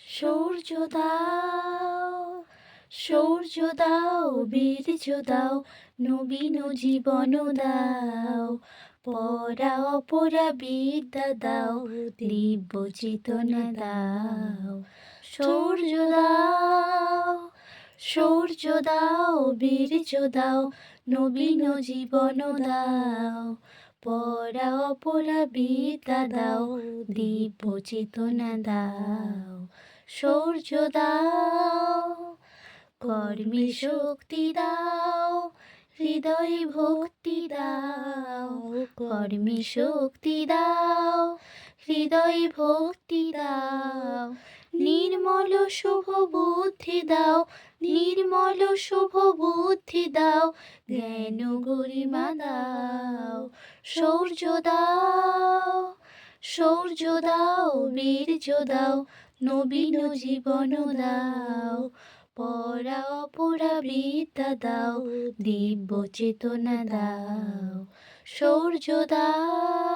সূর্য দাও, সূর্য দাও, বীর্য দাও, নবীন জীবন দাও, পরা অপরা বিদ্যা দাও, দিব্য চেতনা দাও। সূর্য দাও, সূর্য দাও, বীর্য দাও, নবীন জীবন দাও, পরা অপরা বিদ্যা দাও, দিব্য চেতনা দাও। সূর্য দাও, কর্মে শক্তি দাও, হৃদয়ে ভক্তি দাও, কর্মে শক্তি দাও, হৃদয়ে ভক্তি দাও, নির্মল শুভ বুদ্ধি দাও, নির্মল শুভ বুদ্ধি দাও, জ্ঞান গরিমা দাও। সূর্য দাও, সূর্য দাও, বীর্য দাও, নবীন জীবন দাও, পরা অপরা বিদ্যা দাও, দিব্য চেতনা দাও। সূর্য দাও।